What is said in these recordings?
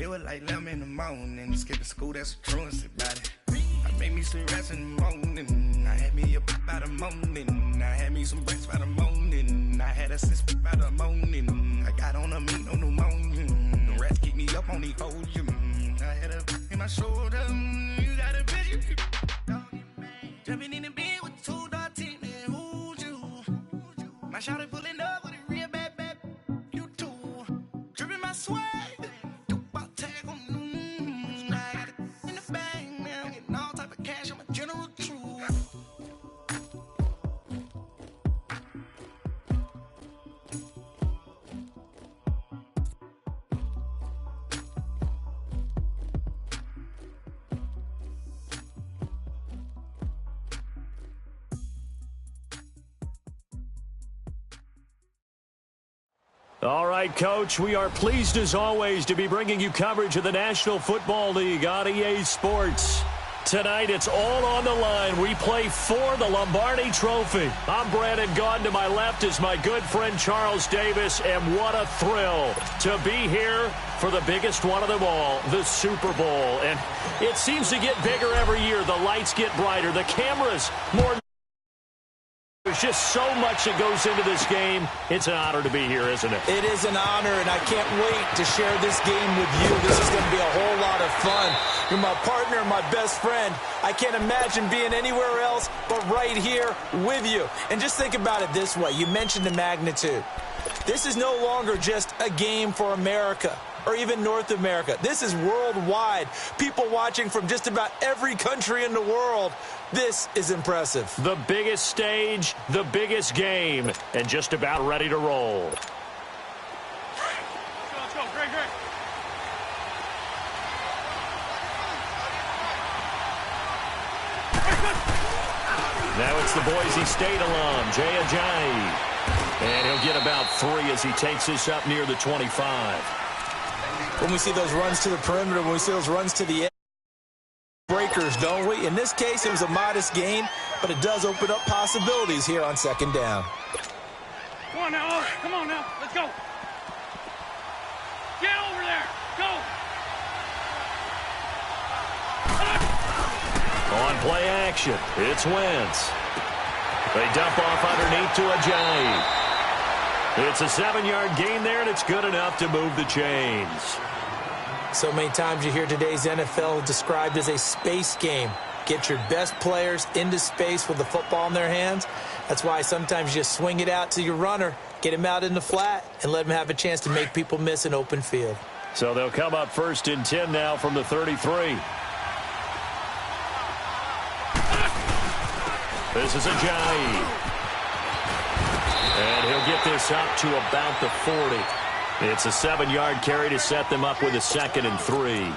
It was like 11 in the morning, skipping school, that's a truancy about it. I made me some rest in the morning, I had me a pop by the morning, I had me some breakfast by the morning, I had a six by the morning, I got on a meat, no pneumonia, the rats keep me up on the podium, I had a in my shoulder, you got a bitch, jumping in the bed with 2 dark teeth, and who's you? My shawty pulling up with a real bad, you too, dripping my swag. All right, Coach, we are pleased as always to be bringing you coverage of the National Football League on EA Sports. Tonight, it's all on the line. We play for the Lombardi Trophy. I'm Brandon Gaudin. To my left is my good friend Charles Davis, and what a thrill to be here for the biggest one of them all, the Super Bowl. And it seems to get bigger every year. The lights get brighter. The cameras more. There's just so much that goes into this game. It's an honor to be here, isn't it? It is an honor, and I can't wait to share this game with you. This is going to be a whole lot of fun. You're my partner, my best friend. I can't imagine being anywhere else but right here with you. And just think about it this way. You mentioned the magnitude. This is no longer just a game for America or even North America. This is worldwide. People watching from just about every country in the world. This is impressive. The biggest stage, the biggest game, and just about ready to roll. Let's go. Great. Now it's the Boise State alum, Jay Ajayi. And he'll get about 3 as he takes this up near the 25. When we see those runs to the perimeter, when we see those runs to the edge, breakers, don't we? In this case, it was a modest gain, but it does open up possibilities here on second down. Come on now, let's go. Get over there, go. On play action, it's Wentz. They dump off underneath to Ajayi. It's a 7-yard gain there, and it's good enough to move the chains. So many times you hear today's NFL described as a space game. Get your best players into space with the football in their hands. That's why sometimes you swing it out to your runner, get him out in the flat, and let him have a chance to make people miss an open field. So they'll come up 1st and 10 now from the 33. This is Ajayi. And he'll get this up to about the 40. It's a 7-yard carry to set them up with a 2nd and 3.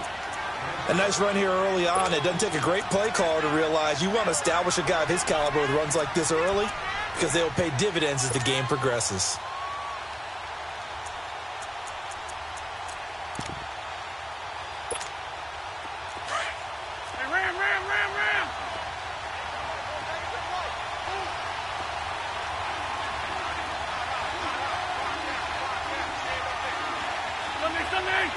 A nice run here early on. It doesn't take a great play caller to realize you want to establish a guy of his caliber with runs like this early because they will pay dividends as the game progresses. Hey, ram. Something.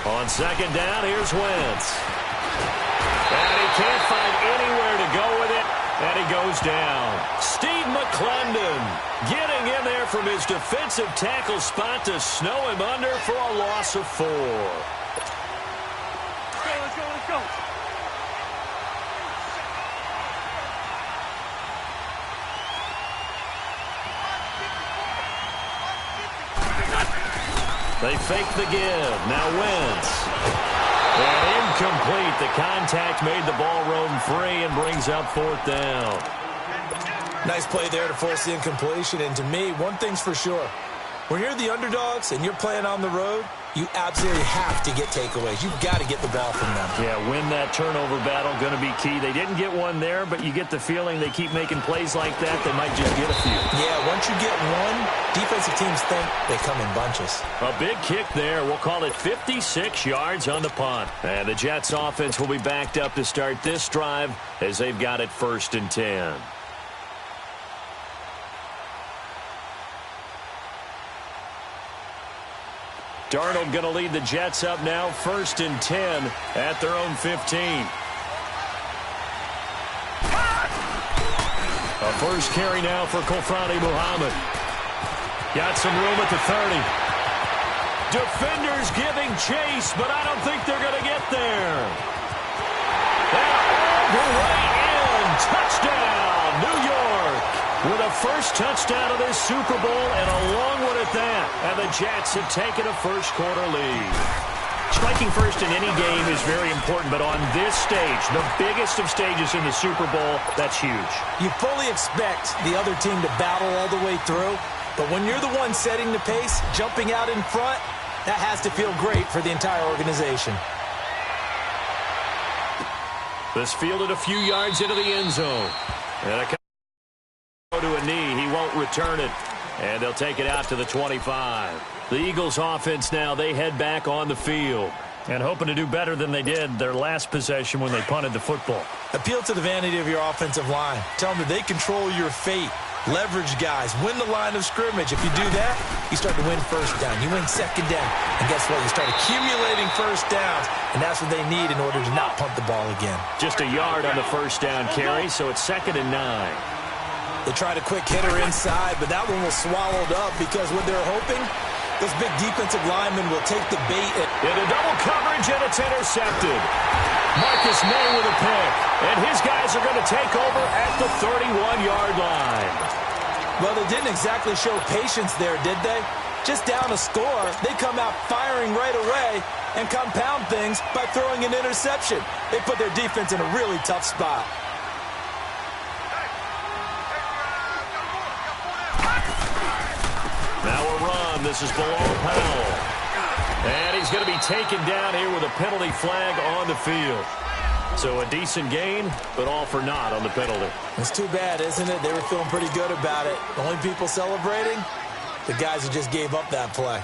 On 2nd down, here's Wentz. And he can't find anywhere to go with it, and he goes down. Steve McClendon getting in there from his defensive tackle spot to snow him under for a loss of 4. Let's go. They fake the give. Now Wentz. And incomplete. The contact made the ball roam free and brings up 4th down. Nice play there to force the incompletion. And to me, one thing's for sure. When you're the underdogs and you're playing on the road, you absolutely have to get takeaways. You've got to get the ball from them. Yeah, win that turnover battle, going to be key. They didn't get one there, but you get the feeling they keep making plays like that, they might just get a few. Yeah, once you get one, defensive teams think they come in bunches. A big kick there. We'll call it 56 yards on the punt. And the Jets offense will be backed up to start this drive as they've got it 1st and 10. Darnold going to lead the Jets up now, 1st and 10 at their own 15. A first carry now for Kofrani Muhammad. Got some room at the 30. Defenders giving chase, but I don't think they're going to get there. And all the way in. Touchdown, New York. With a first touchdown of this Super Bowl and a long one at that. And the Jets have taken a first-quarter lead. Striking first in any game is very important, but on this stage, the biggest of stages in the Super Bowl, that's huge. You fully expect the other team to battle all the way through, but when you're the one setting the pace, jumping out in front, that has to feel great for the entire organization. This fielded a few yards into the end zone. And to a knee, he won't return it. And they'll take it out to the 25. The Eagles offense now, they head back on the field. And hoping to do better than they did their last possession when they punted the football. Appeal to the vanity of your offensive line. Tell them that they control your fate. Leverage guys. Win the line of scrimmage. If you do that, you start to win first down. You win second down. And guess what? You start accumulating first downs. And that's what they need in order to not punt the ball again. Just a yard on the first down carry, so it's 2nd and 9. They tried a quick hitter inside, but that one was swallowed up because what they're hoping, those big defensive linemen will take the bait. Into double coverage, and it's intercepted. Marcus May with a pick, and his guys are going to take over at the 31-yard line. Well, they didn't exactly show patience there, did they? Just down a score, they come out firing right away and compound things by throwing an interception. They put their defense in a really tough spot. Now a run. This is Bilal Powell. And he's going to be taken down here with a penalty flag on the field. So a decent gain, but all for naught on the penalty. It's too bad, isn't it? They were feeling pretty good about it. The only people celebrating, the guys who just gave up that play.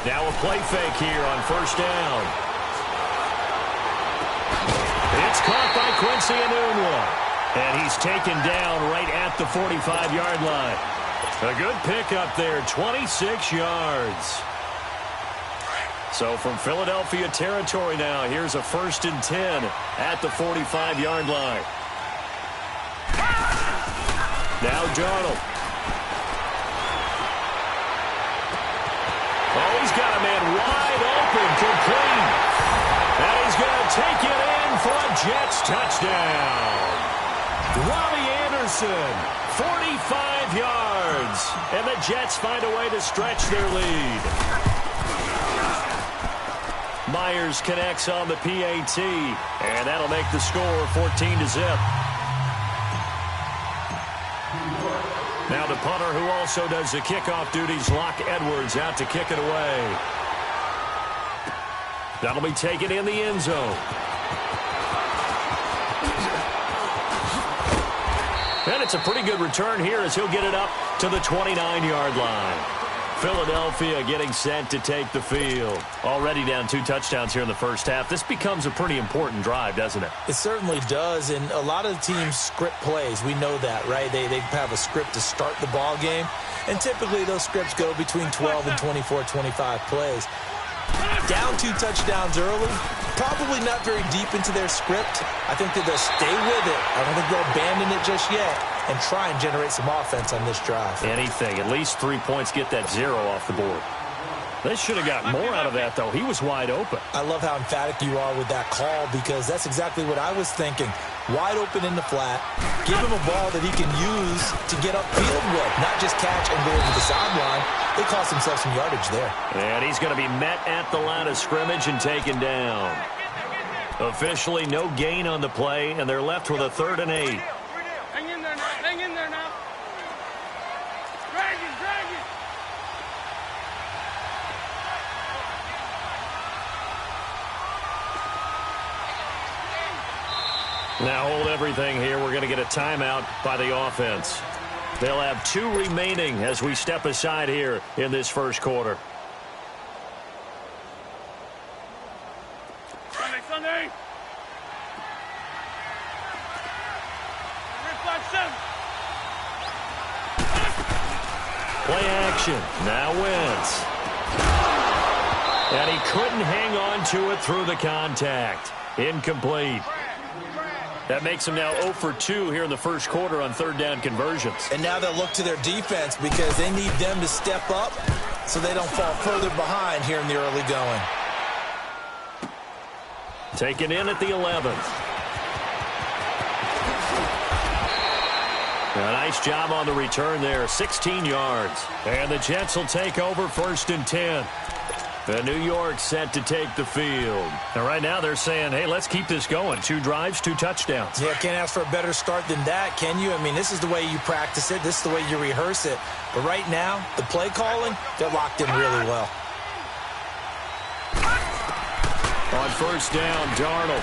Now a play fake here on first down. It's caught by Quincy Enunwa. And he's taken down right at the 45-yard line. A good pickup there, 26 yards. So from Philadelphia territory now, here's a 1st and 10 at the 45-yard line. Now Darnold. Oh, he's got a man wide open, complete. And he's going to take it in for a Jets touchdown. Robbie Anderson, 45 yards. And the Jets find a way to stretch their lead. Myers connects on the PAT. And that'll make the score 14-0. Now the punter who also does the kickoff duties, Locke Edwards, out to kick it away. That'll be taken in the end zone. And it's a pretty good return here as he'll get it up to the 29-yard line. Philadelphia getting set to take the field. Already down 2 touchdowns here in the first half. This becomes a pretty important drive, doesn't it? It certainly does, and a lot of teams script plays. We know that, right? They have a script to start the ball game, and typically those scripts go between 12 and 24, 25 plays. Down 2 touchdowns early, probably not very deep into their script. I think that they'll stay with it. I don't think they'll abandon it just yet and try and generate some offense on this drive. Anything. At least 3 points, get that 0 off the board. They should have got more out of that, though. He was wide open. I love how emphatic you are with that call because that's exactly what I was thinking. Wide open in the flat. Give him a ball that he can use to get upfield with, not just catch and go over the sideline. They cost themselves some yardage there. And he's going to be met at the line of scrimmage and taken down. Officially no gain on the play, and they're left with a 3rd and 8. Hang in there now. Hang in there now. Drag it, drag it. Now hold everything here. We're going to get a timeout by the offense. They'll have 2 remaining as we step aside here in this first quarter. Sunday. Play action. Now Wentz. And he couldn't hang on to it through the contact. Incomplete. That makes him now 0 for 2 here in the first quarter on third down conversions. And now they'll look to their defense because they need them to step up so they don't fall further behind here in the early going. Taken in at the 11th. A nice job on the return there, 16 yards. And the Jets will take over 1st and 10. The New York set to take the field. And right now they're saying, hey, let's keep this going. 2 drives, 2 touchdowns. Yeah, can't ask for a better start than that, can you? I mean, this is the way you practice it. This is the way you rehearse it. But right now, the play calling, they're locked in really well. On 1st down, Darnold.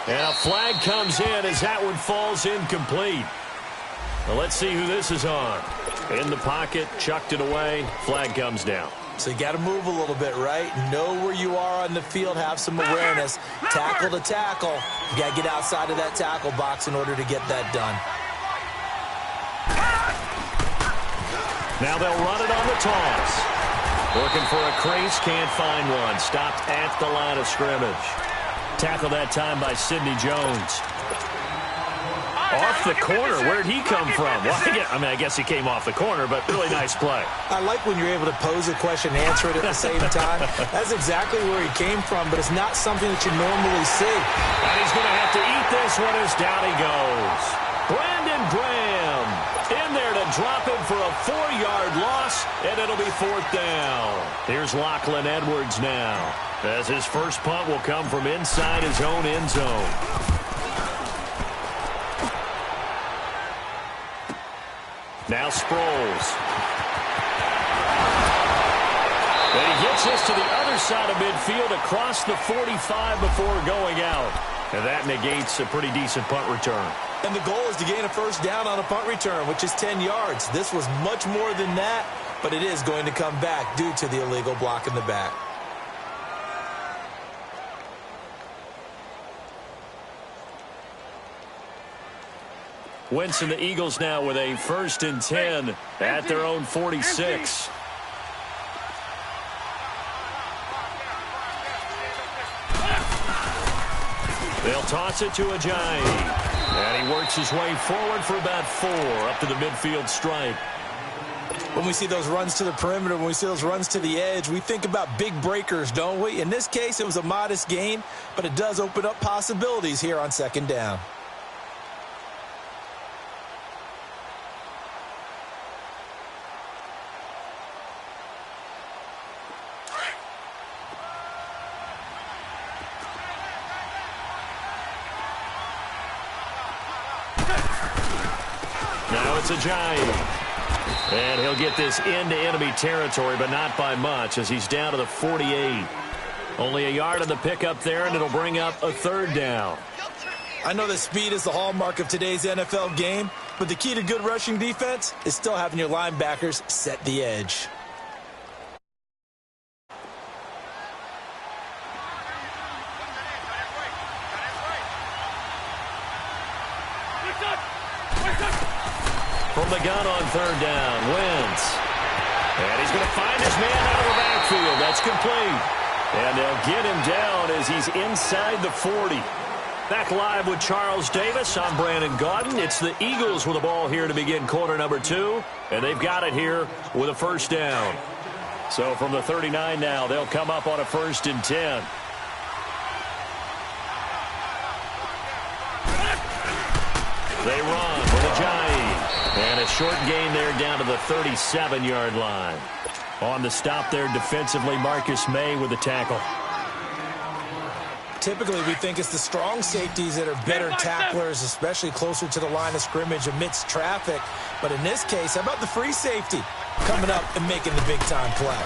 And a flag comes in as that one falls incomplete. Well, let's see who this is on. In the pocket, chucked it away, flag comes down. So you got to move a little bit, right? Know where you are on the field, have some awareness. Tackle to tackle. You got to get outside of that tackle box in order to get that done. Now they'll run it on the toss. Looking for a crease, can't find one. Stopped at the line of scrimmage. Tackled that time by Sidney Jones. Off the corner. Where'd he come from? Well, I guess he came off the corner, but really nice play. I like when you're able to pose a question and answer it at the same time. That's exactly where he came from, but it's not something that you normally see. And he's going to have to eat this one as down he goes. Brandon Graham in there to drop him for a 4-yard loss, and it'll be 4th down. Here's Lachlan Edwards now, as his first punt will come from inside his own end zone. Now Sproles. And he gets this to the other side of midfield across the 45 before going out. And that negates a pretty decent punt return. And the goal is to gain a 1st down on a punt return, which is 10 yards. This was much more than that, but it is going to come back due to the illegal block in the back. Wentz and the Eagles now with a 1st and 10 at their own 46. They'll toss it to Ajayi. And he works his way forward for about 4 up to the midfield stripe. When we see those runs to the perimeter, when we see those runs to the edge, we think about big breakers, don't we? In this case, it was a modest gain, but it does open up possibilities here on 2nd down. Now it's Ajayi. And he'll get this into enemy territory, but not by much, as he's down to the 48. Only a yard on the pickup there, and it'll bring up a 3rd down. I know that speed is the hallmark of today's NFL game, but the key to good rushing defense is still having your linebackers set the edge. From the gun on 3rd down, Wentz. And he's going to find his man out of the backfield. That's complete. And they'll get him down as he's inside the 40. Back live with Charles Davis. I'm Brandon Gaudin. It's the Eagles with the ball here to begin quarter number 2. And they've got it here with a 1st down. So from the 39 now, they'll come up on a 1st and 10. They run with Ajayi. And a short gain there down to the 37-yard line. On the stop there defensively, Marcus May with the tackle. Typically, we think it's the strong safeties that are better tacklers, especially closer to the line of scrimmage amidst traffic. But in this case, how about the free safety coming up and making the big-time play?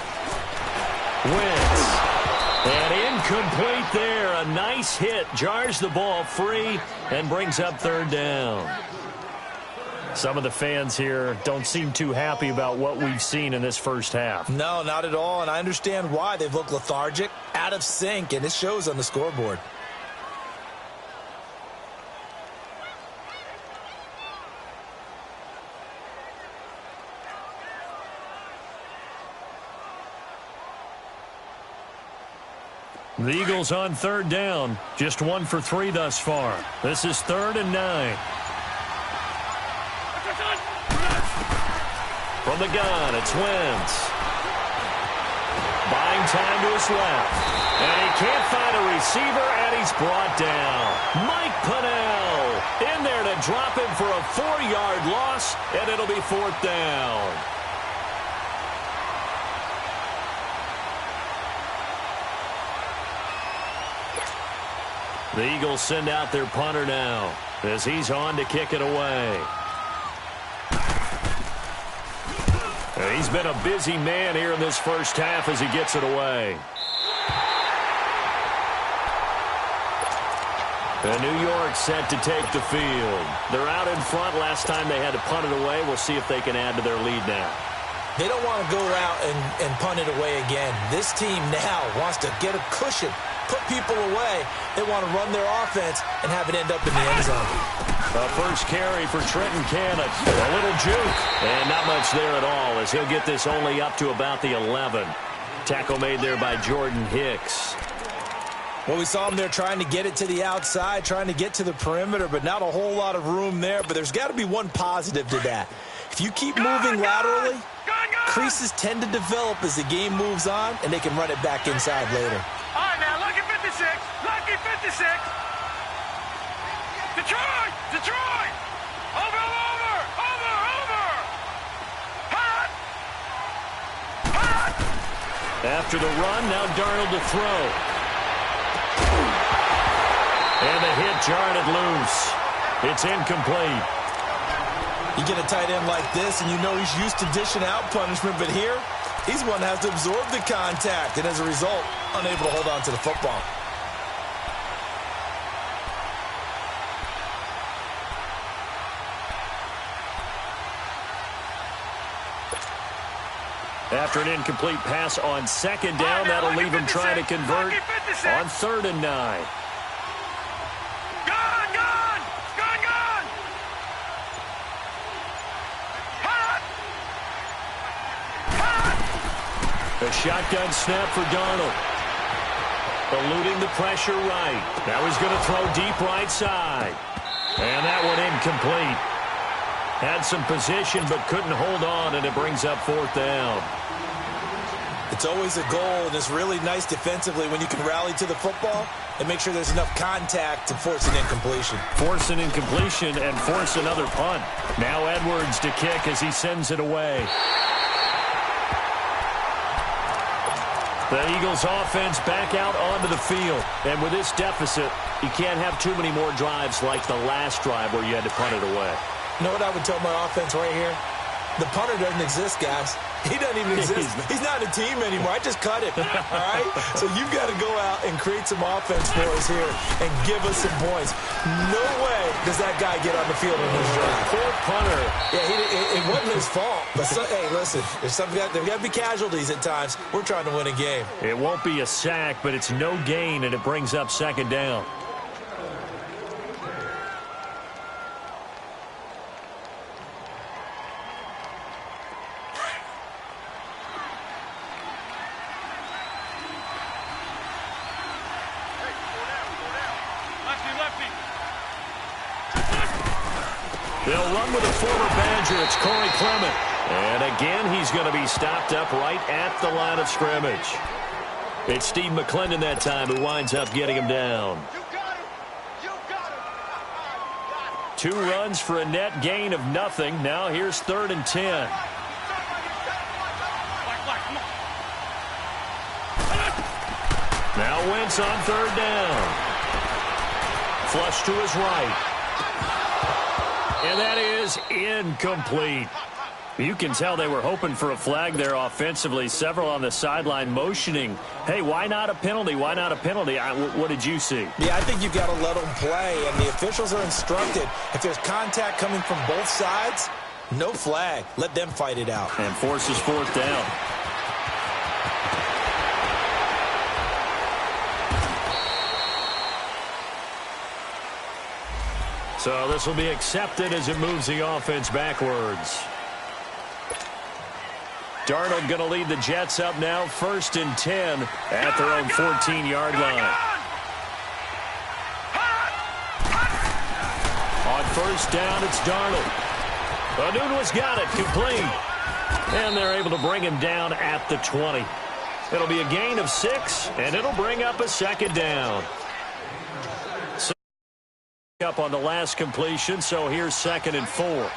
Wentz. And incomplete there. A nice hit. Jars the ball free and brings up third down. Some of the fans here don't seem too happy about what we've seen in this first half. No, not at all, and I understand why. They've looked lethargic, out of sync, and it shows on the scoreboard. The Eagles on third down. Just 1 for 3 thus far. This is 3rd and 9. From the gun, it's Wentz. Buying time to his left. And he can't find a receiver, and he's brought down. Mike Pennell in there to drop him for a 4-yard loss, and it'll be 4th down. The Eagles send out their punter now as he's on to kick it away. And he's been a busy man here in this first half as he gets it away. And New York set to take the field. They're out in front. Last time they had to punt it away. We'll see if they can add to their lead now. They don't want to go out and punt it away again. This team now wants to get a cushion, put people away. They want to run their offense and have it end up in the end zone. A first carry for Trenton Cannon. A little juke. And not much there at all as he'll get this only up to about the 11. Tackle made there by Jordan Hicks. Well, we saw him there trying to get it to the outside, trying to get to the perimeter, but not a whole lot of room there. But there's got to be one positive to that. If you keep moving laterally, creases tend to develop as the game moves on, and they can run it back inside later. All right, now, lucky 56. Lucky 56. Detroit! Detroit! Over! Hot! Hot! After the run, now Darnold to throw. And the hit jarred it loose. It's incomplete. You get a tight end like this, and you know he's used to dishing out punishment, but here, he's one that has to absorb the contact, and as a result, unable to hold on to the football. After an incomplete pass on second down, that'll leave him trying to convert on 3rd and 9. A shotgun snap for Darnold. Eluding the pressure right. Now he's going to throw deep right side. And that one incomplete. Had some position but couldn't hold on, and it brings up 4th down. It's always a goal, and it's really nice defensively when you can rally to the football and make sure there's enough contact to force an incompletion. Force an incompletion and force another punt. Now Edwards to kick as he sends it away. The Eagles offense back out onto the field. And with this deficit, you can't have too many more drives like the last drive where you had to punt it away. You know what I would tell my offense right here? The punter doesn't exist, guys. He doesn't even exist. He's not a team anymore. I just cut him, all right? So you've got to go out and create some offense for us here and give us some points. No way does that guy get on the field in his drive. Poor punter. Yeah, it wasn't his fault. But hey, listen, there's got to be casualties at times. We're trying to win a game. It won't be a sack, but it's no gain, and it brings up 2nd down. They'll run with a former Badger. It's Corey Clement. And again, he's going to be stopped up right at the line of scrimmage. It's Steve McClendon that time who winds up getting him down. 2 runs for a net gain of nothing. Now here's 3rd and 10. Now Wentz on 3rd down. Flush to his right. And that is incomplete. You can tell they were hoping for a flag there offensively. Several on the sideline motioning, hey, why not a penalty? Why not a penalty? What did you see? Yeah, I think you got to let them play, and the officials are instructed. If there's contact coming from both sides, no flag. Let them fight it out. And forces fourth down. So this will be accepted as it moves the offense backwards. Darnold going to lead the Jets up now, 1st and 10 at their own 14-yard line. On 1st down, it's Darnold. Anunua's got it, complete. And they're able to bring him down at the 20. It'll be a gain of 6, and it'll bring up a 2nd down. So up on the last completion, so here's 2nd and 4.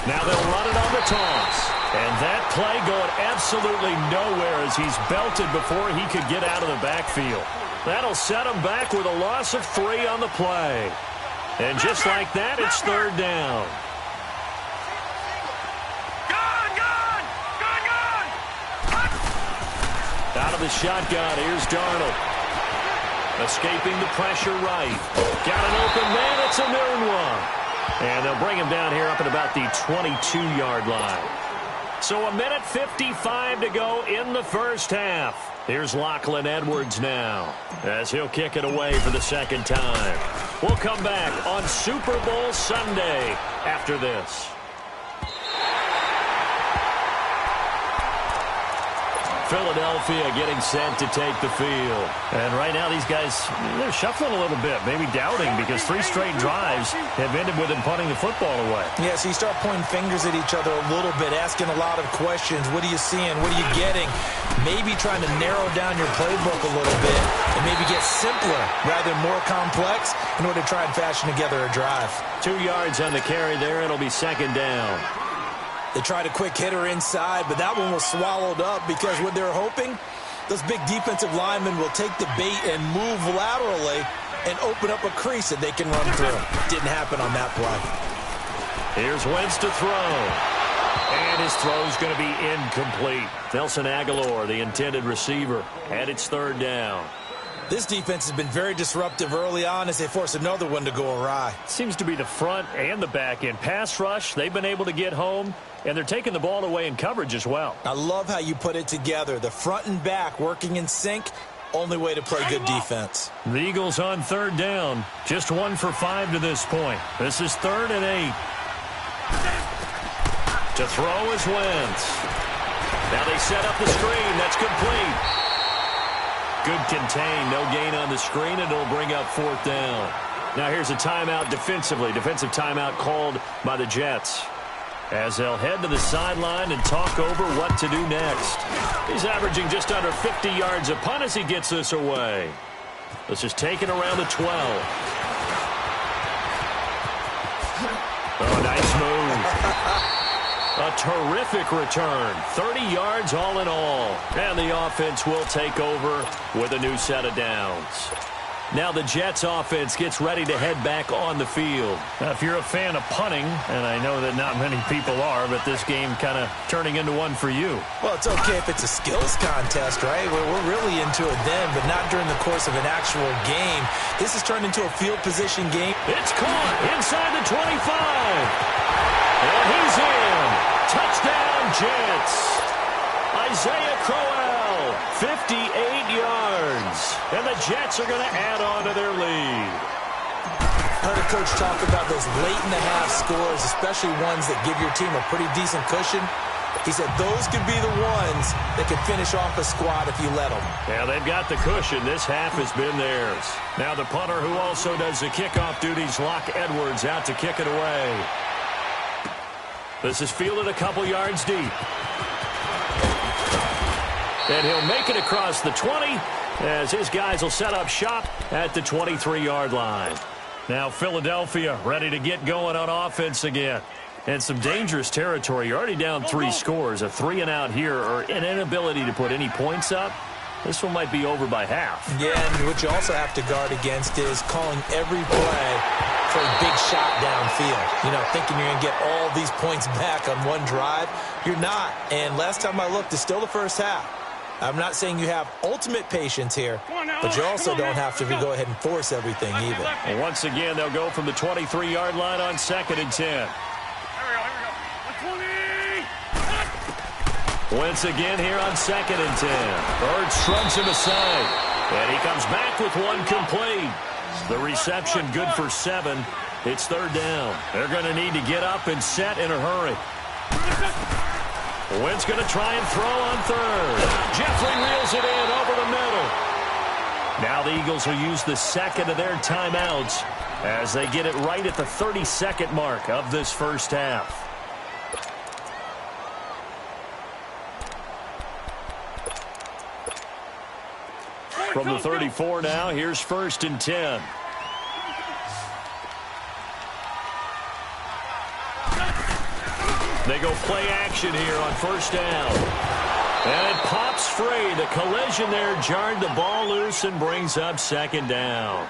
Now they'll run it on the toss. And that play going absolutely nowhere as he's belted before he could get out of the backfield. That'll set him back with a loss of 3 on the play. And just like that, it's 3rd down. Out of the shotgun, here's Darnold. Escaping the pressure right. Got an open man, it's a noon one. And they'll bring him down here up at about the 22-yard line. So 1:55 to go in the first half. Here's Lachlan Edwards now as he'll kick it away for the 2nd time. We'll come back on Super Bowl Sunday after this. Philadelphia getting set to take the field. And right now these guys, they're shuffling a little bit, maybe doubting because 3 straight drives have ended with them punting the football away. Yeah, so you start pointing fingers at each other a little bit, asking a lot of questions. What are you seeing? What are you getting? Maybe trying to narrow down your playbook a little bit and maybe get simpler rather than more complex in order to try and fashion together a drive. 2 yards on the carry there. It'll be 2nd down. They tried a quick hitter inside, but that one was swallowed up because what they're hoping, those big defensive linemen will take the bait and move laterally and open up a crease that they can run through. Didn't happen on that play. Here's Wentz to throw. And his throw's going to be incomplete. Nelson Aguilar, the intended receiver, and it's 3rd down. This defense has been very disruptive early on as they force another one to go awry. Seems to be the front and the back end. Pass rush, they've been able to get home, and they're taking the ball away in coverage as well. I love how you put it together. The front and back working in sync, only way to play good defense. The Eagles on 3rd down. Just 1 for 5 to this point. This is 3rd and 8. To throw is Wentz. Now they set up the screen. That's complete. Good contain, no gain on the screen, and it'll bring up 4th down. Now here's a timeout defensively. Defensive timeout called by the Jets as they'll head to the sideline and talk over what to do next. He's averaging just under 50 yards a punt as he gets this away. This is taken around the 12. Oh, nice move. A terrific return. 30 yards all in all. And the offense will take over with a new set of downs. Now the Jets offense gets ready to head back on the field. Now, if you're a fan of punting, and I know that not many people are, but this game kind of turning into one for you. Well, it's okay if it's a skills contest, right? We're really into it then, but not during the course of an actual game. This has turned into a field position game. It's caught inside the 25. And he's in. Touchdown, Jets. Isaiah Crowell, 58 yards. And the Jets are going to add on to their lead. I heard a coach talk about those late-in-the-half scores, especially ones that give your team a pretty decent cushion. He said those could be the ones that could finish off a squad if you let them. Yeah, they've got the cushion. This half has been theirs. Now the punter who also does the kickoff duties, Lach Edwards, out to kick it away. This is fielded a couple yards deep. And he'll make it across the 20 as his guys will set up shop at the 23-yard line. Now Philadelphia ready to get going on offense again. And some dangerous territory. You're already down 3 scores. A 3-and-out here or an inability to put any points up. This one might be over by half. Yeah, and what you also have to guard against is calling every play for a big shot downfield. You know, thinking you're going to get all these points back on one drive. You're not. And last time I looked, it's still the first half. I'm not saying you have ultimate patience here, but you also don't have to go ahead and force everything either. And once again, they'll go from the 23-yard line on 2nd and 10. Once again here on 2nd and 10. Bird shrugs him aside. And he comes back with one complete. The reception good for 7. It's 3rd down. They're going to need to get up and set in a hurry. Wentz going to try and throw on 3rd. Jeffrey reels it in over the middle. Now the Eagles will use the second of their timeouts as they get it right at the 32nd mark of this first half. From the 34 now, here's 1st and 10. They go play action here on 1st down. And it pops free. The collision there jarred the ball loose and brings up 2nd down.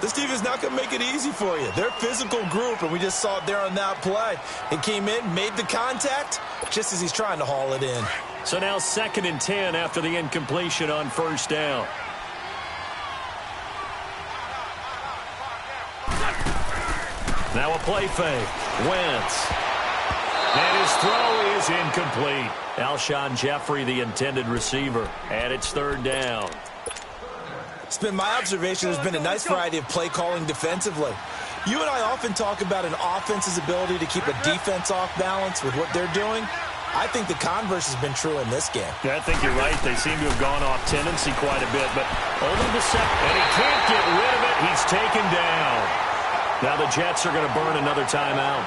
This team is not going to make it easy for you. They're a physical group, and we just saw it there on that play. It came in, made the contact, just as he's trying to haul it in. So now 2nd and 10 after the incompletion on 1st down. Now a play fake. Wentz. And his throw is incomplete. Alshon Jeffrey, the intended receiver. And it's 3rd down. It's been my observation there's been a nice variety of play calling defensively. You and I often talk about an offense's ability to keep a defense off balance with what they're doing. I think the converse has been true in this game. Yeah, I think you're right. They seem to have gone off tendency quite a bit. But over the second, and he can't get rid of it. He's taken down. Now the Jets are going to burn another timeout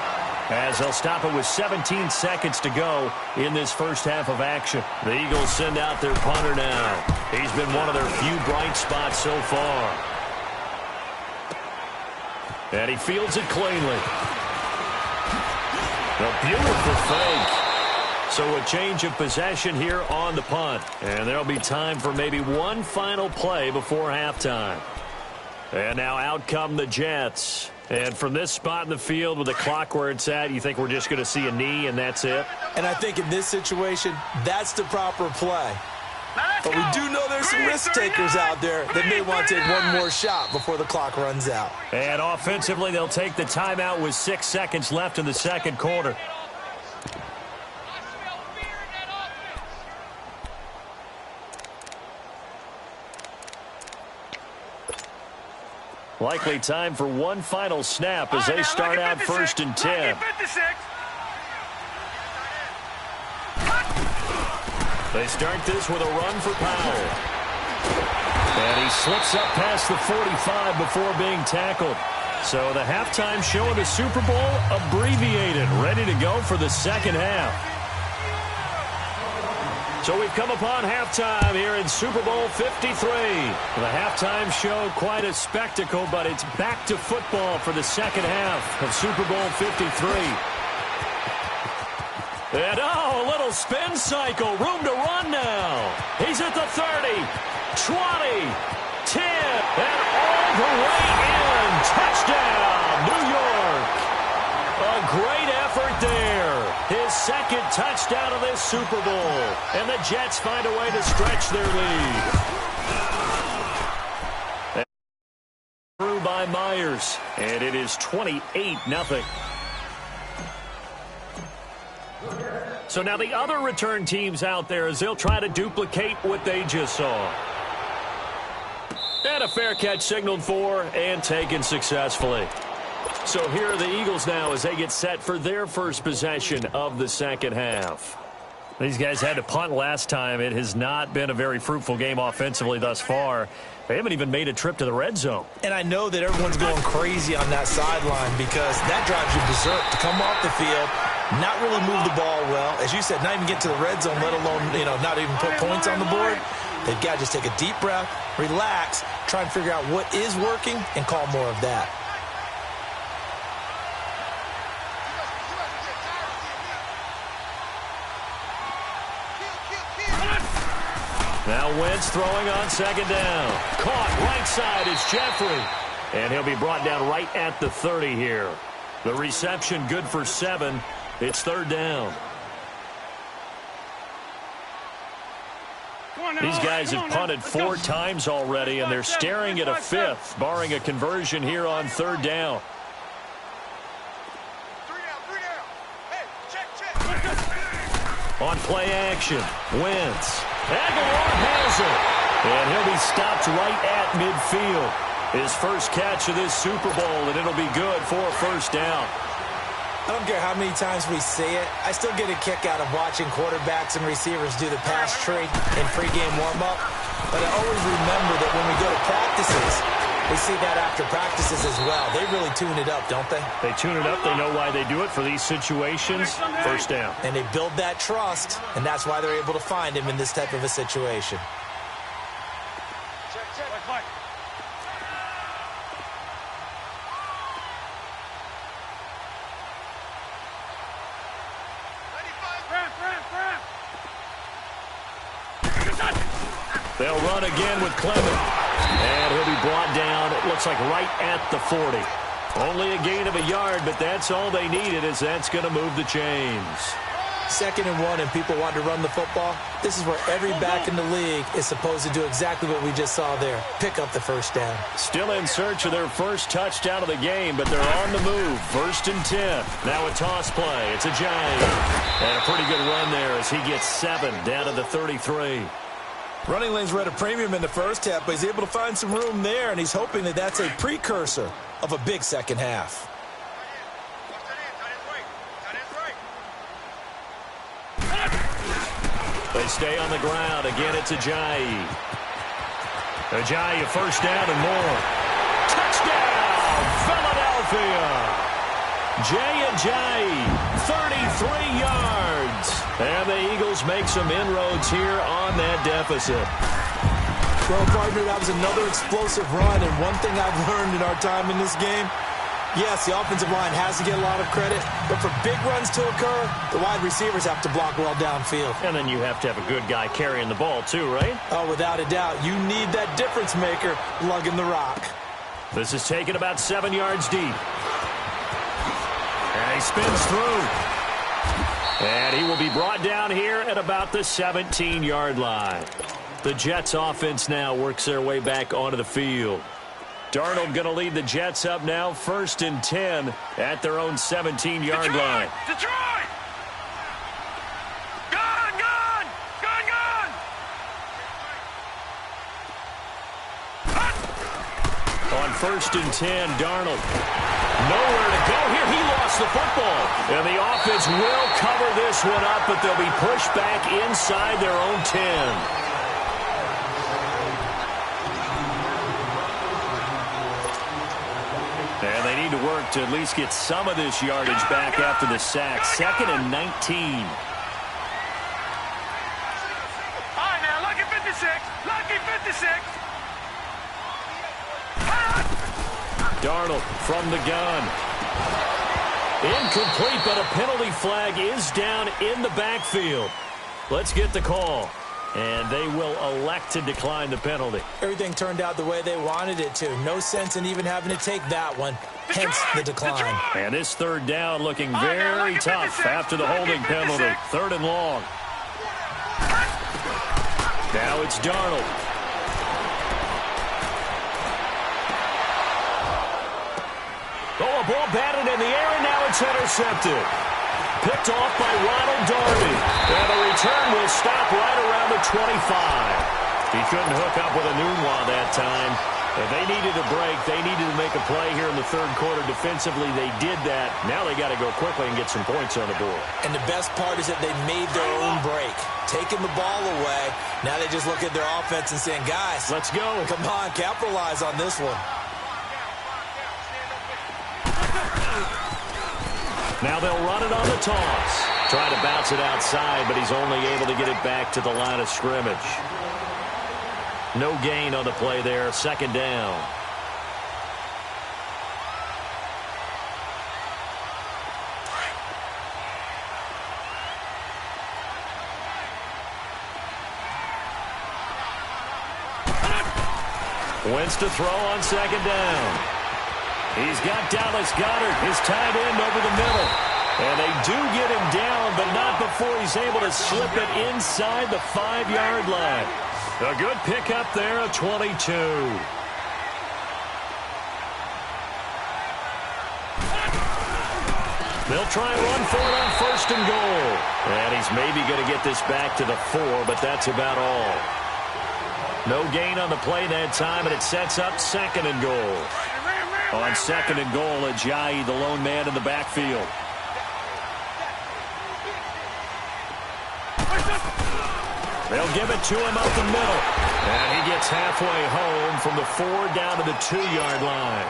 as they'll stop it with 17 seconds to go in this first half of action. The Eagles send out their punter now. He's been one of their few bright spots so far. And he fields it cleanly. A beautiful fake. So a change of possession here on the punt. And there'll be time for maybe one final play before halftime. And now out come the Jets. And from this spot in the field with the clock where it's at, you think we're just going to see a knee and that's it? And I think in this situation, that's the proper play. But we do know there's some risk takers out there that may want to take one more shot before the clock runs out. And offensively, they'll take the timeout with 6 seconds left in the second quarter. Likely time for one final snap as they start out 1st and 10. They start this with a run for Powell. And he slips up past the 45 before being tackled. So the halftime show of the Super Bowl abbreviated, ready to go for the second half. So we've come upon halftime here in Super Bowl 53. The halftime show, quite a spectacle, but it's back to football for the second half of Super Bowl 53. And a little spin cycle, room to run now. He's at the 30, 20, 10, and all the way in. Touchdown, New York. A great effort there. His second touchdown of this Super Bowl. And the Jets find a way to stretch their lead. Through by Myers. And it is 28-0. So now the other return teams out there as they'll try to duplicate what they just saw. And a fair catch signaled for and taken successfully. So here are the Eagles now as they get set for their first possession of the second half. These guys had to punt last time. It has not been a very fruitful game offensively thus far. They haven't even made a trip to the red zone. And I know that everyone's going crazy on that sideline because that drives you berserk to come off the field, not really move the ball well. As you said, not even get to the red zone, let alone, not even put points on the board. They've got to just take a deep breath, relax, try and figure out what is working, and call more of that. Now Wentz throwing on second down. Caught right side is Jeffrey. And he'll be brought down right at the 30 here. The reception good for 7. It's third down. These guys have punted 4 times already, and they're staring at a 5th, barring a conversion here on third down. On play action, Wentz. Aguilar has it. And he'll be stopped right at midfield. His first catch of this Super Bowl, and it'll be good for a first down. I don't care how many times we say it, I still get a kick out of watching quarterbacks and receivers do the pass tree in pregame warm-up. But I always remember that when we go to practices, we see that after practices as well. They really tune it up, don't they? They tune it up. They know why they do it for these situations. First down. And they build that trust, and that's why they're able to find him in this type of a situation. They'll run again with Clement. And he'll be brought down, it looks like right at the 40. Only a gain of a yard, but that's all they needed, as that's going to move the chains. 2nd and 1, and people want to run the football. This is where every back in the league is supposed to do exactly what we just saw there. Pick up the first down. Still in search of their first touchdown of the game, but they're on the move. 1st and 10. Now a toss play. It's a Giant. And a pretty good run there as he gets 7 down to the 33. Running lanes were at a premium in the first half, but he's able to find some room there, and he's hoping that that's a precursor of a big second half. They stay on the ground. Again, it's Ajayi. Ajayi, first down and more. Touchdown, Philadelphia. Jay Ajayi, 33 yards. And the Eagles make some inroads here on that deficit. Well, partner, that was another explosive run, and one thing I've learned in our time in this game, yes, the offensive line has to get a lot of credit, but for big runs to occur, the wide receivers have to block well downfield. And then you have to have a good guy carrying the ball too, right? Oh, without a doubt. You need that difference maker lugging the rock. This is taken about 7 yards deep. And he spins through. And he will be brought down here at about the 17-yard line. The Jets offense now works their way back onto the field. Darnold going to lead the Jets up now, 1st and 10 at their own 17-yard line. Detroit! Gone, gone! Gone, gone! On 1st and 10, Darnold. Nowhere to go here. He lost the football. And the offense will cover this one up, but they'll be pushed back inside their own 10. And they need to work to at least get some of this yardage back after the sack. 2nd and 19. All right, now, lucky 56. Lucky 56. Darnold from the gun. Incomplete, but a penalty flag is down in the backfield. Let's get the call. And they will elect to decline the penalty. Everything turned out the way they wanted it to. No sense in even having to take that one. Hence the decline. And this third down looking very tough after the holding penalty. 3rd and long. Now it's Darnold. Oh, a ball batted in the air, and now it's intercepted. Picked off by Ronald Darby. And the return will stop right around the 25. He couldn't hook up with a Nunwa that time. If they needed a break, they needed to make a play here in the 3rd quarter. Defensively, they did that. Now they got to go quickly and get some points on the board. And the best part is that they made their own break. Taking the ball away. Now they just look at their offense and saying, guys, let's go. Come on, capitalize on this one. Now they'll run it on the toss. Trying to bounce it outside, but he's only able to get it back to the line of scrimmage. No gain on the play there. Second down. Wentz to throw on second down. He's got Dallas Goedert, his tight end, over the middle. And they do get him down, but not before he's able to slip it inside the 5-yard line. A good pickup there of 22. They'll try and run for it on first and goal. And he's maybe going to get this back to the 4, but that's about all. No gain on the play that time, and it sets up second and goal. On second and goal, Ajayi, the lone man in the backfield. They'll give it to him up the middle. And he gets halfway home from the 4 down to the 2-yard line.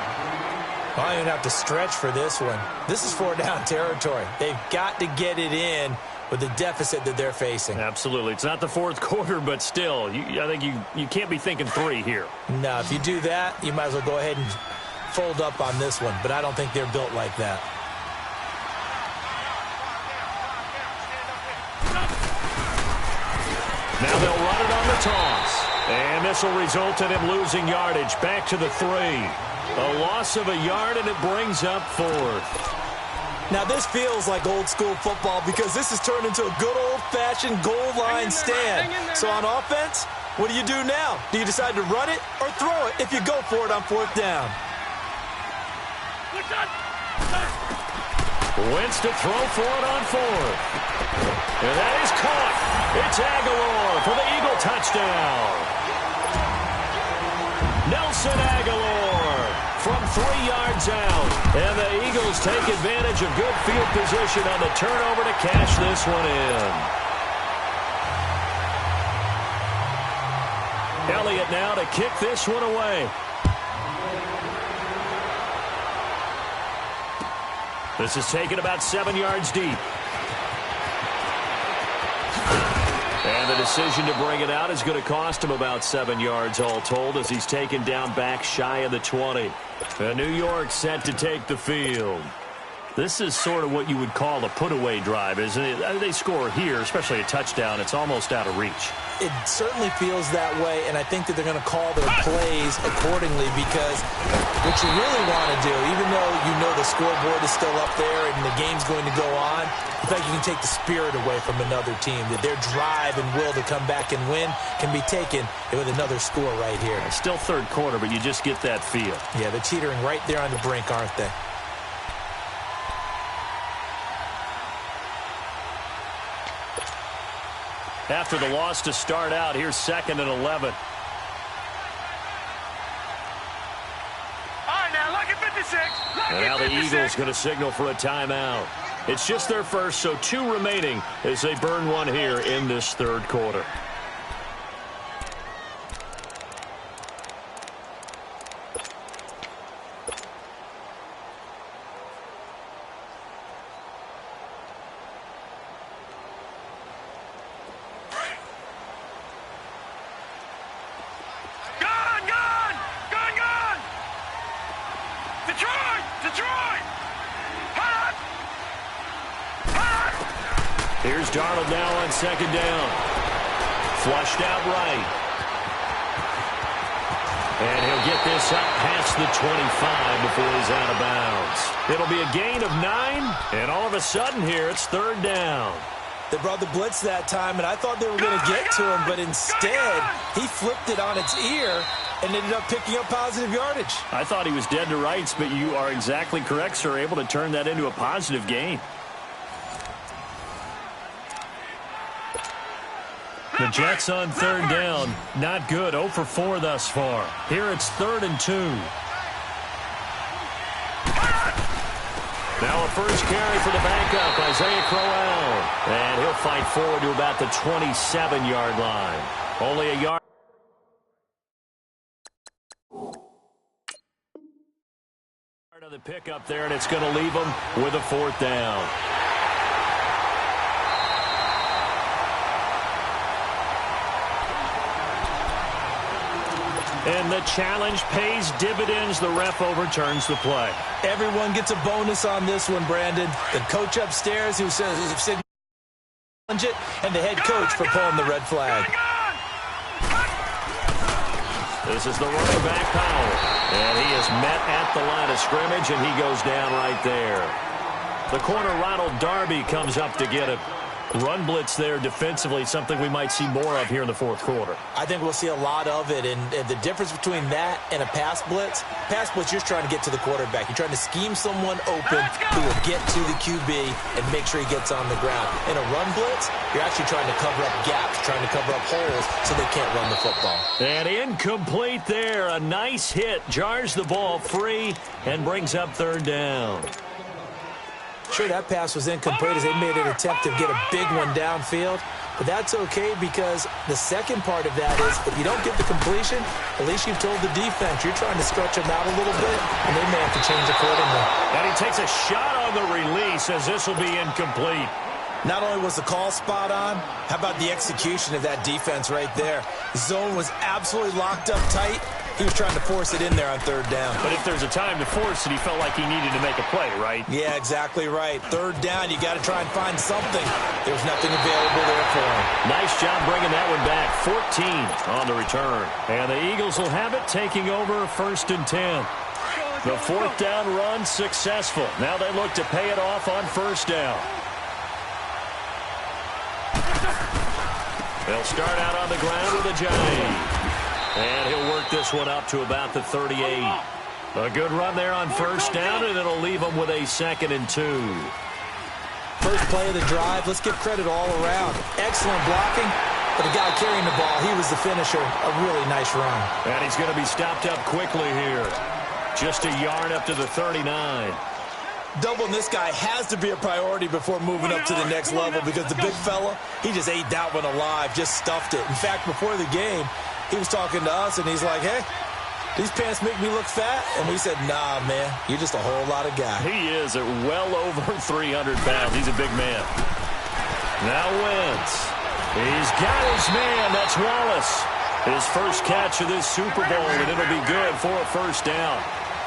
Well, you don't have to stretch for this one. This is 4-down territory. They've got to get it in with the deficit that they're facing. Absolutely. It's not the fourth quarter, but still, I think you can't be thinking 3 here. No, if you do that, you might as well go ahead and fold up on this one. But I don't think they're built like that. Now they'll run it on the toss. And this will result in him losing yardage back to the 3. A loss of a yard, and it brings up 4th. Now, this feels like old-school football because this has turned into a good old-fashioned goal line stand. So on offense, what do you do now? Do you decide to run it or throw it if you go for it on 4th down? Wentz to throw for it on 4th. And that is caught. It's Aguilar for the Eagle touchdown. Nelson Aguilar from 3 yards out. And the Eagles take advantage of good field position on the turnover to cash this one in. Elliott now to kick this one away. This is taken about 7 yards deep. And the decision to bring it out is going to cost him about 7 yards all told as he's taken down back shy of the 20. And New York set to take the field. This is sort of what you would call a put-away drive, isn't it? They score here, especially a touchdown. It's almost out of reach. It certainly feels that way, and I think that they're going to call their plays accordingly because what you really want to do, even though you know the scoreboard is still up there and the game's going to go on, I think you can take the spirit away from another team, that their drive and will to come back and win can be taken with another score right here. It's still third quarter, but you just get that feel. Yeah, they're teetering right there on the brink, aren't they? After the loss to start out, here's 2nd and 11. All right, now, look at 56. And now the Eagles going to signal for a timeout. It's just their first, so 2 remaining as they burn one here in this third quarter. Here's Darnold now on 2nd down. Flushed out right. And he'll get this up past the 25 before he's out of bounds. It'll be a gain of 9, and all of a sudden here it's 3rd down. They brought the blitz that time, and I thought they were going to get to him, but instead he flipped it on its ear and ended up picking up positive yardage. I thought he was dead to rights, but you are exactly correct, sir, able to turn that into a positive gain. The Jets on 3rd down. Not good. 0 for 4 thus far. Here it's 3rd and 2. Now a first carry for the backup, Isaiah Crowell. And he'll fight forward to about the 27-yard line. Only a yard the pickup there, and it's going to leave them with a 4th down. And the challenge pays dividends. The ref overturns the play. Everyone gets a bonus on this one, Brandon. The coach upstairs who says it, and the head coach for pulling the red flag. This is the running back, Powell. And he is met at the line of scrimmage, and he goes down right there. The corner, Ronald Darby, comes up to get it. Run blitz there defensively, something we might see more of here in the 4th quarter. I think we'll see a lot of it, and the difference between that and a pass blitz, you're just trying to get to the quarterback. You're trying to scheme someone open who will get to the QB and make sure he gets on the ground. In a run blitz, you're actually trying to cover up gaps, trying to cover up holes so they can't run the football. And incomplete there. A nice hit, jars the ball free, and brings up 3rd down. Sure, that pass was incomplete as they made an attempt to get a big one downfield. But that's okay because the second part of that is if you don't get the completion, at least you've told the defense you're trying to stretch them out a little bit, and they may have to change accordingly. And he takes a shot on the release as this will be incomplete. Not only was the call spot on, how about the execution of that defense right there? The zone was absolutely locked up tight. He was trying to force it in there on 3rd down. But if there's a time to force it, he felt like he needed to make a play, right? Yeah, exactly right. 3rd down, you got to try and find something. There was nothing available there for him. Nice job bringing that one back. 14 on the return. And the Eagles will have it, taking over 1st and 10. The 4th down run successful. Now they look to pay it off on 1st down. They'll start out on the ground with a jive. And he'll work this one up to about the 38. A good run there on 1st down, and it'll leave him with a 2nd and 2. First play of the drive, let's give credit all around. Excellent blocking, but the guy carrying the ball, he was the finisher. A really nice run. And he's going to be stopped up quickly here. Just a yard up to the 39. Doubling this guy has to be a priority before moving up to the next level because the big fella, he just ate that one alive, just stuffed it. In fact, before the game, he was talking to us, and he's like, hey, these pants make me look fat. And we said, nah, man, you're just a whole lot of guy. He is at well over 300 pounds. He's a big man. Now Wentz. He's got his man. That's Wallace. His first catch of this Super Bowl, and it'll be good for a 1st down.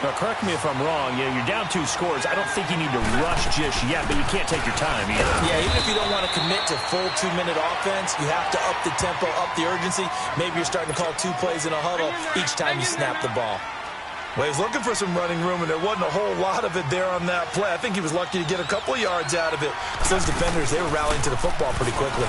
Now, correct me if I'm wrong. Yeah, you're down 2 scores. I don't think you need to rush just yet, but you can't take your time either. Yeah, even if you don't want to commit to full 2-minute offense, you have to up the tempo, up the urgency. Maybe you're starting to call 2 plays in a huddle each time you snap the ball. Well, he's looking for some running room, and there wasn't a whole lot of it there on that play. I think he was lucky to get a couple of yards out of it. Those defenders, they were rallying to the football pretty quickly.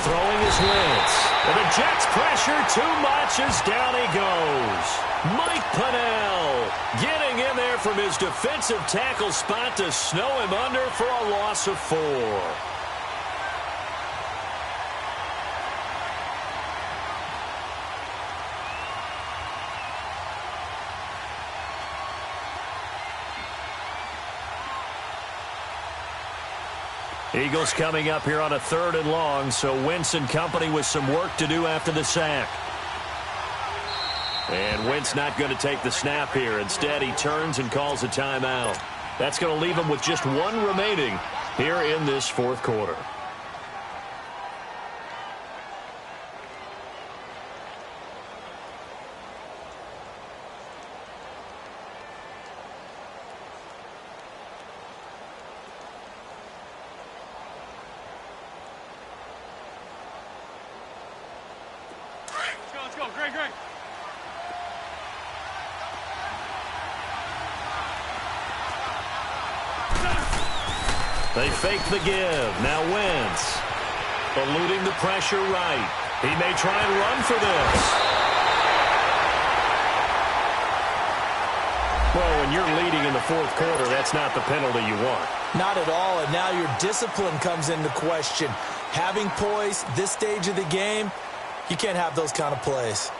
Throwing his Wentz. And the Jets pressure too much as down he goes. Mike Pennell getting in there from his defensive tackle spot to snow him under for a loss of 4. Eagles coming up here on a 3rd and long, so Wentz and company with some work to do after the sack. And Wentz not going to take the snap here. Instead, he turns and calls a timeout. That's going to leave him with just 1 remaining here in this 4th quarter. Let's go. Great. They fake the give. Now Wentz. Eluding the pressure right. He may try and run for this. Well, when you're leading in the 4th quarter, that's not the penalty you want. Not at all, and now your discipline comes into question. Having poise this stage of the game, you can't have those kind of plays.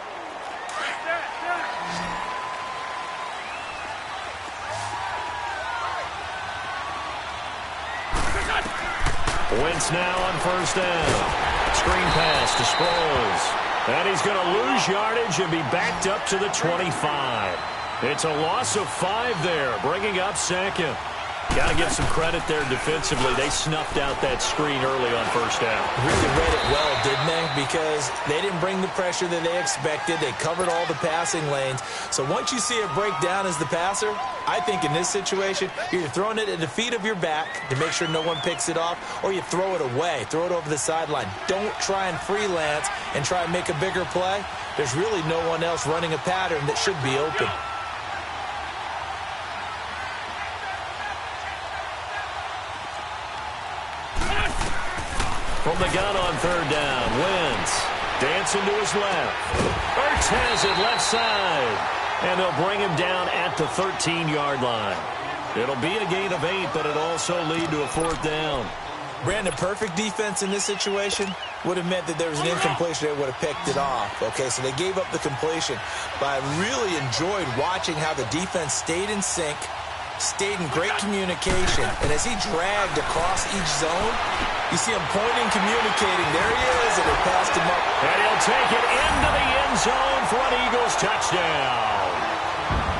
Wentz now on 1st down. Screen pass to Sproles. And he's going to lose yardage and be backed up to the 25. It's a loss of 5 there, bringing up second. Got to give some credit there defensively. They snuffed out that screen early on first down. Really read it well, didn't they? Because they didn't bring the pressure that they expected. They covered all the passing lanes. So once you see it break down as the passer, I think in this situation, you're either throwing it at the feet of your back to make sure no one picks it off, or you throw it away. Throw it over the sideline. Don't try and freelance and try and make a bigger play. There's really no one else running a pattern that should be open. From the gun on third down, Wentz dancing to his left. Ertz has it left side. And they'll bring him down at the 13-yard line. It'll be a gain of 8, but it'll also lead to a 4th down. Brandon, perfect defense in this situation would have meant that there was an incompletion. They would have picked it off. Okay, so they gave up the completion. But I really enjoyed watching how the defense stayed in sync, stayed in great communication. And as he dragged across each zone, you see him pointing, communicating. There he is, and they passed him up. And he'll take it into the end zone for an Eagles touchdown.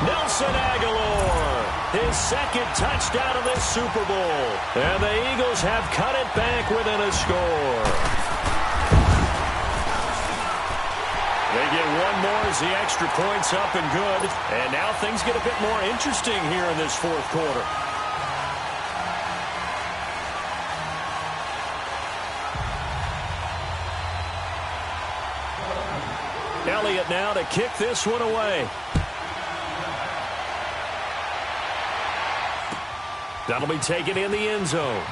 Nelson Aguilar, his second touchdown of this Super Bowl. And the Eagles have cut it back within a score. They get one more as the extra point's up and good. And now things get a bit more interesting here in this 4th quarter. Elliott now to kick this one away. That'll be taken in the end zone.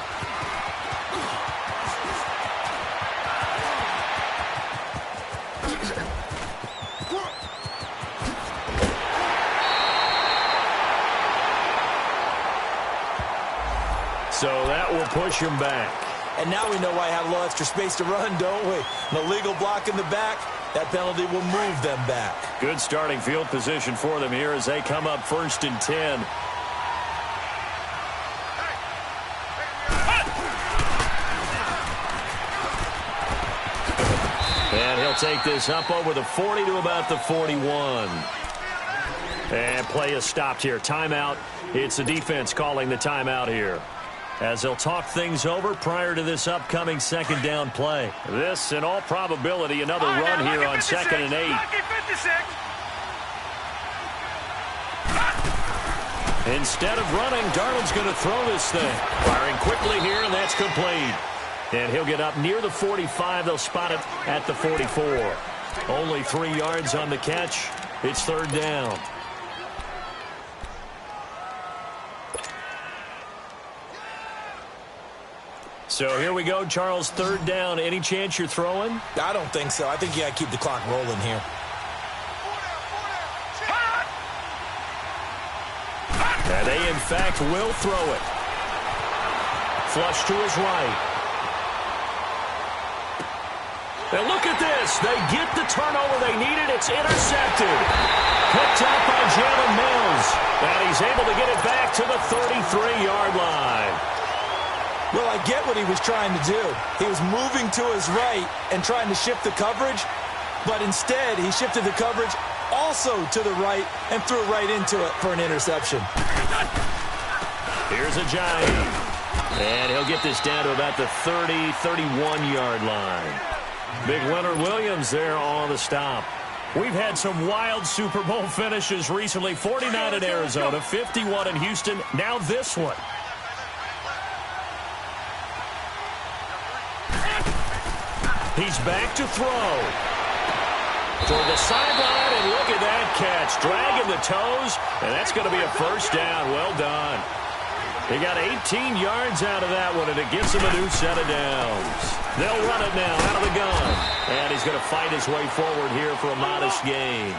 So that will push him back. And now we know why I have a little extra space to run, don't we? An illegal block in the back. That penalty will move them back. Good starting field position for them here as they come up 1st and 10. And he'll take this up over the 40 to about the 41. And play is stopped here. Timeout. It's the defense calling the timeout here, as they'll talk things over prior to this upcoming 2nd down play. This, in all probability, another run here on 2nd and 8. Instead of running, Darnold's going to throw this thing. Firing quickly here, and that's complete. And he'll get up near the 45. They'll spot it at the 44. Only 3 yards on the catch. It's 3rd down. So here we go, Charles, 3rd down. Any chance you're throwing? I don't think so. I think you got to keep the clock rolling here. And they, in fact, will throw it. Flush to his right. And look at this. They get the turnover they needed. It's intercepted. Picked up by Jalen Mills. And he's able to get it back to the 33-yard line. Well, I get what he was trying to do. He was moving to his right and trying to shift the coverage, but instead he shifted the coverage also to the right and threw it right into it for an interception. Here's a giant. And he'll get this down to about the 30, 31-yard line. Big Leonard Williams there on the stop. We've had some wild Super Bowl finishes recently. 49 in Arizona, 51 in Houston, now this one. He's back to throw. For the sideline, and look at that catch. Dragging the toes, and that's going to be a 1st down. Well done. He got 18 yards out of that one, and it gives him a new set of downs. They'll run it now out of the gun. And he's going to fight his way forward here for a modest gain.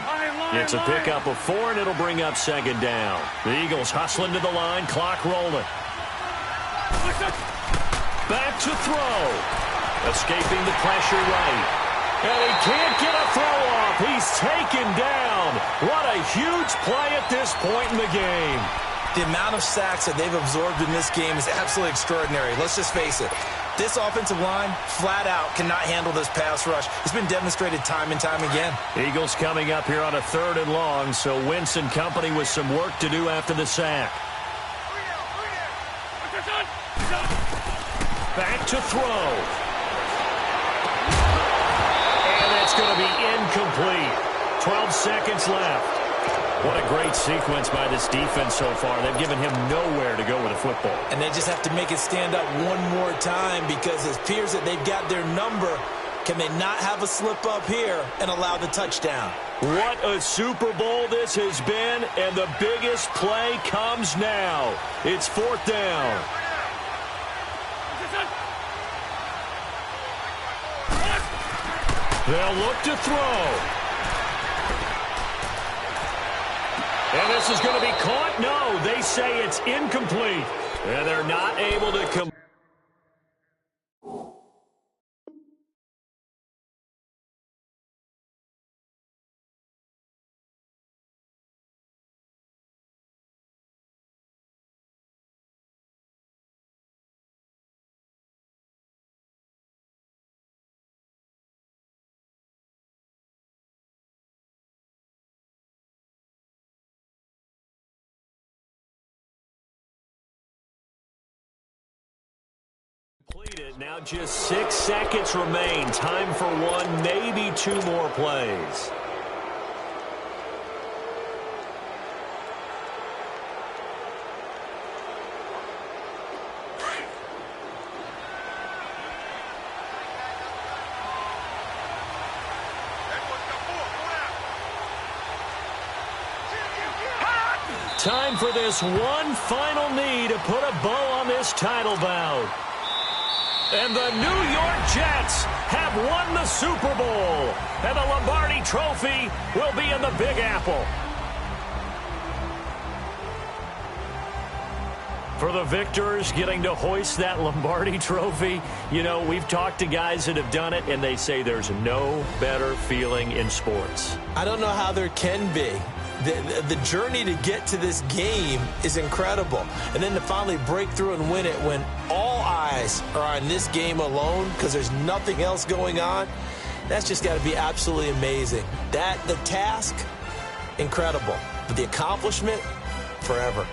It's a pickup of 4, and it'll bring up 2nd down. The Eagles hustling to the line, clock rolling. Back to throw. Escaping the pressure right. And he can't get a throw off. He's taken down. What a huge play at this point in the game. The amount of sacks that they've absorbed in this game is absolutely extraordinary. Let's just face it. This offensive line, flat out, cannot handle this pass rush. It's been demonstrated time and time again. Eagles coming up here on a 3rd and long, so Wentz and company with some work to do after the sack. Back to throw. And it's going to be incomplete. 12 seconds left. What a great sequence by this defense so far. They've given him nowhere to go with the football. And they just have to make it stand up one more time because it appears that they've got their number. Can they not have a slip up here and allow the touchdown? What a Super Bowl this has been, and the biggest play comes now. It's 4th down. They'll look to throw. And this is going to be caught. No, they say it's incomplete. And they're not able to come. Completed. Now just 6 seconds remain. Time for one, maybe 2 more plays. Time for this one final knee to put a bow on this title bout. And the New York Jets have won the Super Bowl. And the Lombardi Trophy will be in the Big Apple. For the victors getting to hoist that Lombardi Trophy, you know, we've talked to guys that have done it, and they say there's no better feeling in sports. I don't know how there can be. The journey to get to this game is incredible. And then to finally break through and win it when all eyes are on this game alone because there's nothing else going on, that's just got to be absolutely amazing. The task, incredible. But the accomplishment, forever.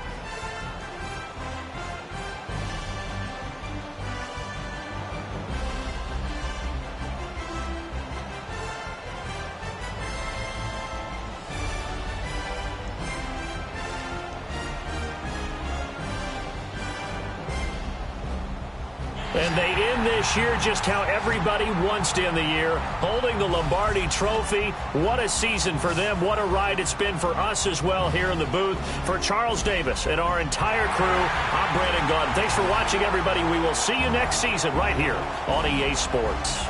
And they end this year just how everybody wants to end the year, holding the Lombardi Trophy. What a season for them. What a ride it's been for us as well here in the booth. For Charles Davis and our entire crew, I'm Brandon Gaudin. Thanks for watching, everybody. We will see you next season right here on EA Sports.